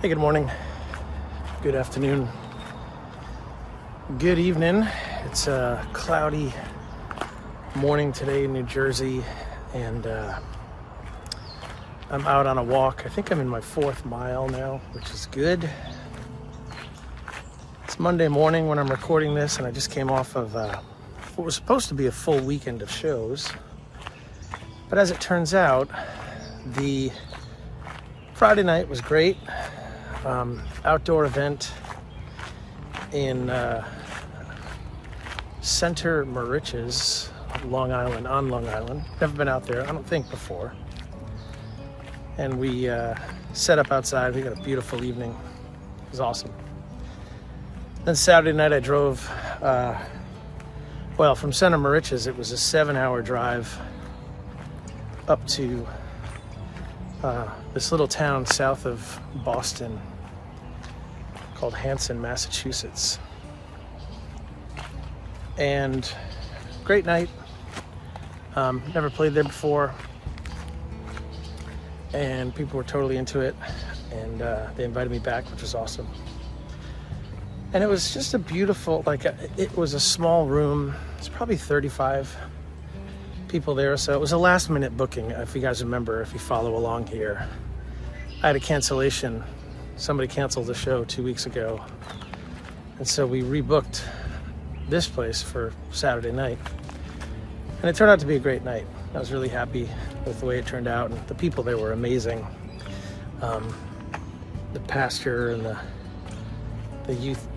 Hey, good morning, good afternoon, good evening. It's a cloudy morning today in New Jersey, and I'm out on a walk. I think I'm in my 4th mile now, which is good. It's Monday morning when I'm recording this, and I just came off of what was supposed to be a full weekend of shows. But as it turns out, the Friday night was great. Outdoor event in Center Moriches, Long Island, on Long Island. Never been out there, I don't think, before. And we set up outside. We got a beautiful evening. It was awesome. Then Saturday night I drove, from Center Moriches, it was a 7-hour drive up to this little town south of Boston called Hanson, Massachusetts. And great night. Never played there before, and people were totally into it, and they invited me back, which was awesome. And it was just a beautiful, it was a small room. It's probably 35 people there, so it was a last minute booking. If you guys remember, if you follow along here, I had a cancellation. Somebody canceled the show 2 weeks ago, and so we rebooked this place for Saturday night, and it turned out to be a great night. I was really happy with the way it turned out, and the people there were amazing. The pastor and the youth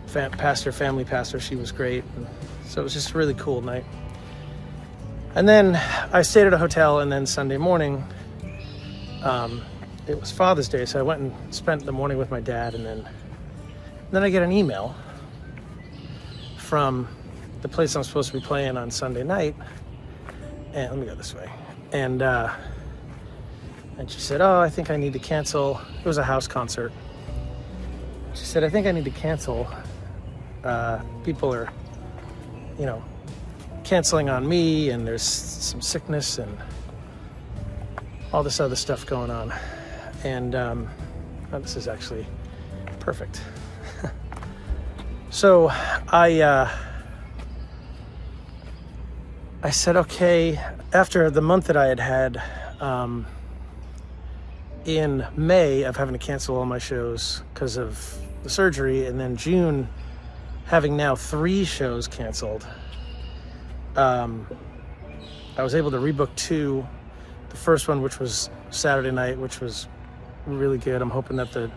family pastor, she was great, and so it was just a really cool night. And then I stayed at a hotel, and then Sunday morning, it was Father's Day, so I went and spent the morning with my dad, and then I get an email from the place I'm supposed to be playing on Sunday night. And let me go this way. And she said, "Oh, I think I need to cancel." It was a house concert. She said, "I think I need to cancel. People are, canceling on me, and there's some sickness and all this other stuff going on." And this is actually perfect. So I said, okay. After the month that I had in May of having to cancel all my shows because of the surgery, and then June having now 3 shows canceled, I was able to rebook 2. The first one, which was Saturday night, which was really good. I'm hoping that the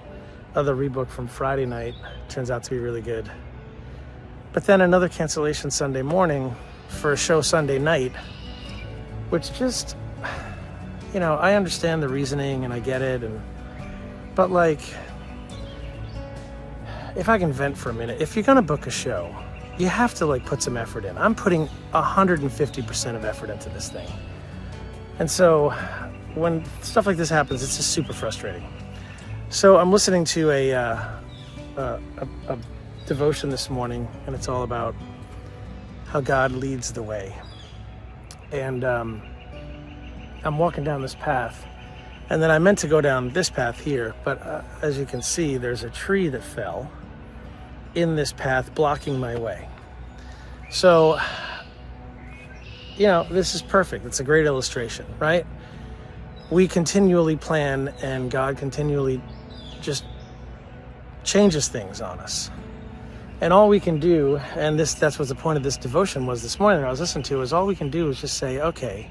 other rebook from Friday night turns out to be really good. But then another cancellation Sunday morning for a show Sunday night, which just, I understand the reasoning and I get it, but if I can vent for a minute, if you're gonna book a show, you have to put some effort in. I'm putting 150% of effort into this thing. And so when stuff like this happens, it's just super frustrating. So I'm listening to a devotion this morning, and it's all about how God leads the way. And I'm walking down this path, and then I meant to go down this path here, but as you can see, there's a tree that fell in this path blocking my way. So, this is perfect. It's a great illustration, right? We continually plan, and God continually just changes things on us. And all we can do, and that's what the point of this devotion was this morning that I was listening to, is all we can do is just say, okay,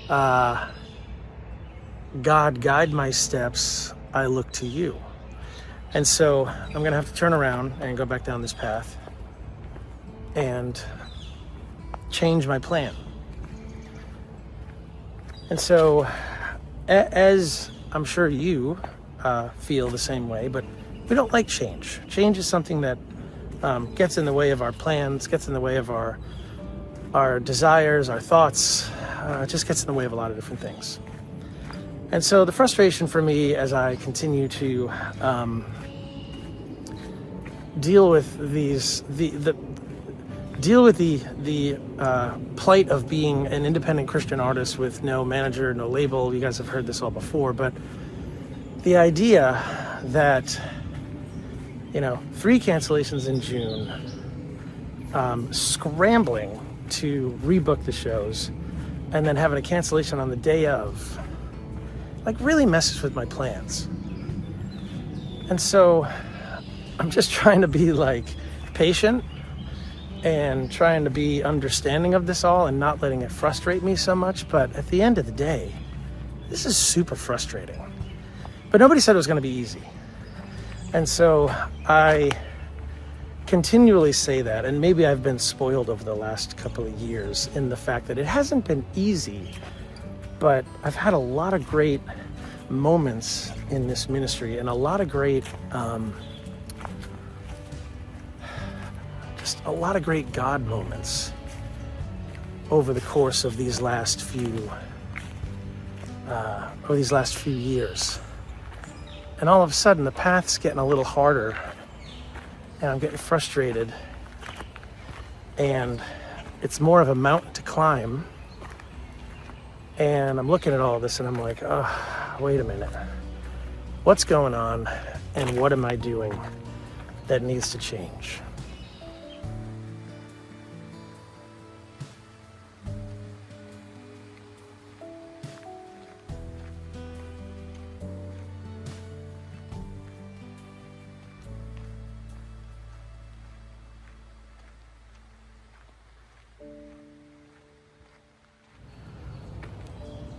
God, guide my steps, I look to you. And so I'm going to have to turn around and go back down this path and change my plan. And so, as I'm sure you feel the same way, but we don't like change. Change is something that gets in the way of our plans, gets in the way of our desires, our thoughts. It just gets in the way of a lot of different things. And so the frustration for me as I continue to deal with the plight of being an independent Christian artist with no manager, no label. You guys have heard this all before, but the idea that, 3 cancellations in June, scrambling to rebook the shows, and then having a cancellation on the day of, really messes with my plans. And so I'm just trying to be patient and trying to be understanding of this all and not letting it frustrate me so much. But at the end of the day, this is super frustrating. But nobody said it was going to be easy. And so I continually say that, and maybe I've been spoiled over the last couple of years in the fact that it hasn't been easy, but I've had a lot of great moments in this ministry and a lot of great, just a lot of great God moments over the course of these last few years. And all of a sudden the path's getting a little harder and I'm getting frustrated and it's more of a mountain to climb. And I'm looking at all this and I'm like, oh, wait a minute. What's going on and what am I doing that needs to change?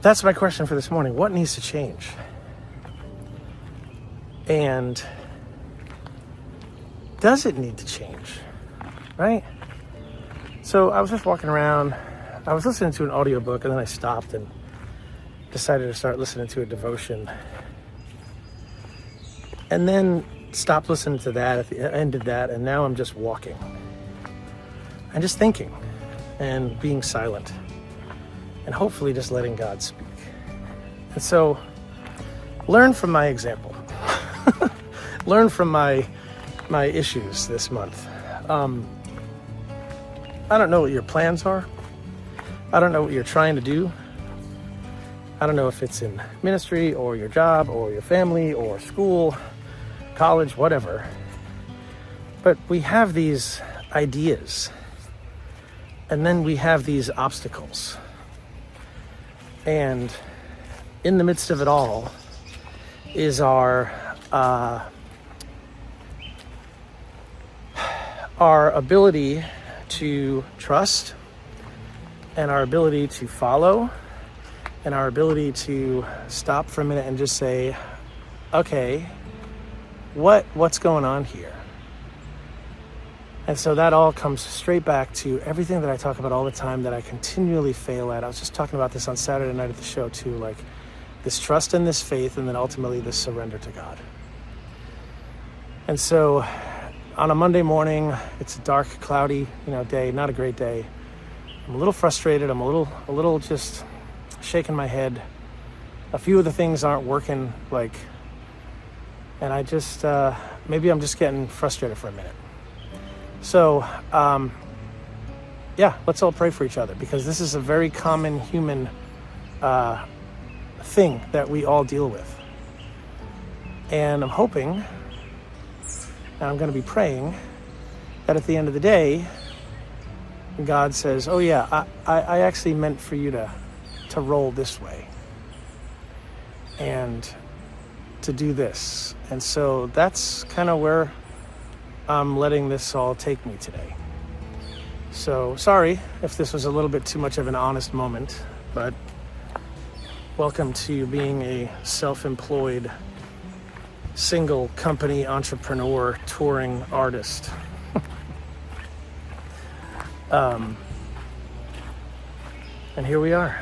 That's my question for this morning. What needs to change? And does it need to change? Right? So I was just walking around. I was listening to an audiobook and then I stopped and decided to start listening to a devotion. And then stopped listening to that at the end of that, and now I'm just walking. I'm just thinking and being silent. And hopefully just letting God speak. And so learn from my example. Learn from my issues this month. I don't know what your plans are. I don't know what you're trying to do. I don't know if it's in ministry or your job or your family or school, college, whatever. But we have these ideas. And then we have these obstacles. And in the midst of it all is our ability to trust and our ability to follow and our ability to stop for a minute and just say, okay, what's going on here? And so that all comes straight back to everything that I talk about all the time that I continually fail at. I was just talking about this on Saturday night at the show too, this trust and this faith, and then ultimately this surrender to God. And so on a Monday morning, it's a dark, cloudy, day, not a great day. I'm a little frustrated. I'm a little just shaking my head. A few of the things aren't working, and I just, maybe I'm just getting frustrated for a minute. So, let's all pray for each other, because this is a very common human thing that we all deal with. And I'm hoping, and I'm going to be praying, that at the end of the day, God says, oh yeah, I actually meant for you to roll this way and to do this. And so that's kind of where I'm letting this all take me today. So sorry if this was a little bit too much of an honest moment, but welcome to being a self-employed, single company entrepreneur, touring artist. And here we are.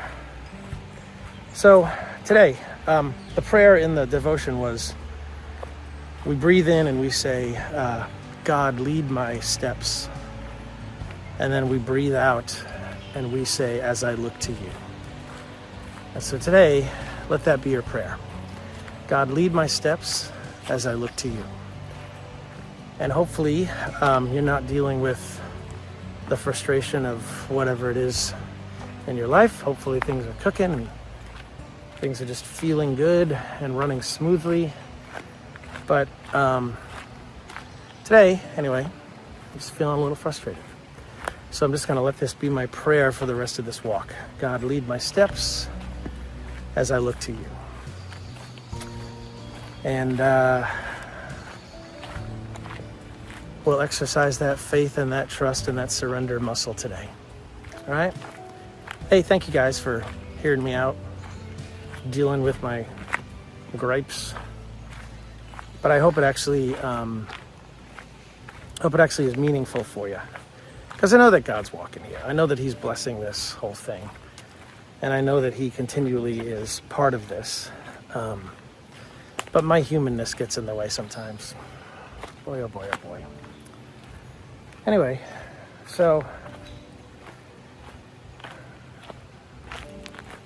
So today, the prayer in the devotion was, we breathe in and we say, God, lead my steps. And then we breathe out and we say, as I look to you. And so today, let that be your prayer. God, lead my steps as I look to you. And hopefully, you're not dealing with the frustration of whatever it is in your life. Hopefully things are cooking and things are just feeling good and running smoothly. But today, anyway, I'm just feeling a little frustrated. So I'm just going to let this be my prayer for the rest of this walk. God, lead my steps as I look to you. And we'll exercise that faith and that trust and that surrender muscle today. All right? Hey, thank you guys for hearing me out, dealing with my gripes. But I hope it actually is meaningful for you. Because I know that God's walking here. I know that he's blessing this whole thing. And I know that he continually is part of this. But my humanness gets in the way sometimes. Boy, oh boy, oh boy. Anyway, so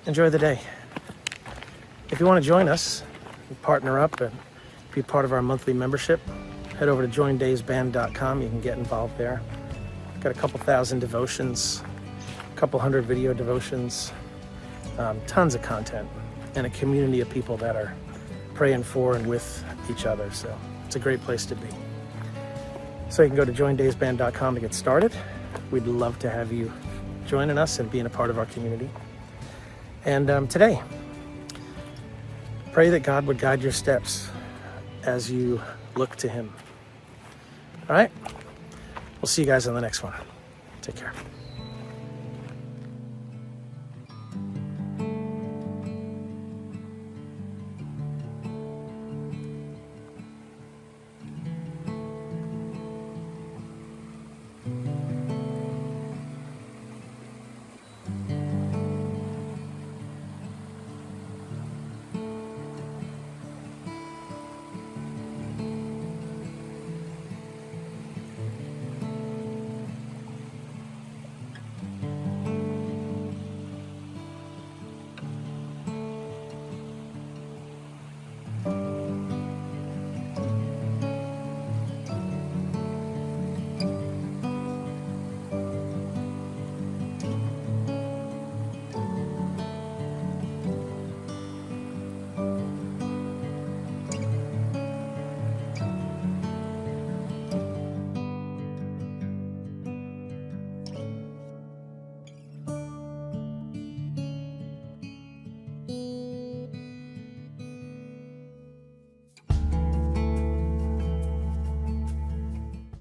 enjoy the day. If you want to join us, partner up and be part of our monthly membership, head over to joindaysband.com. You can get involved there. Got a couple thousand devotions, a couple hundred video devotions, tons of content, and a community of people that are praying for and with each other. So it's a great place to be. So you can go to joindaysband.com to get started. We'd love to have you joining us and being a part of our community. And today, pray that God would guide your steps as you look to him. All right? We'll see you guys on the next one. Take care.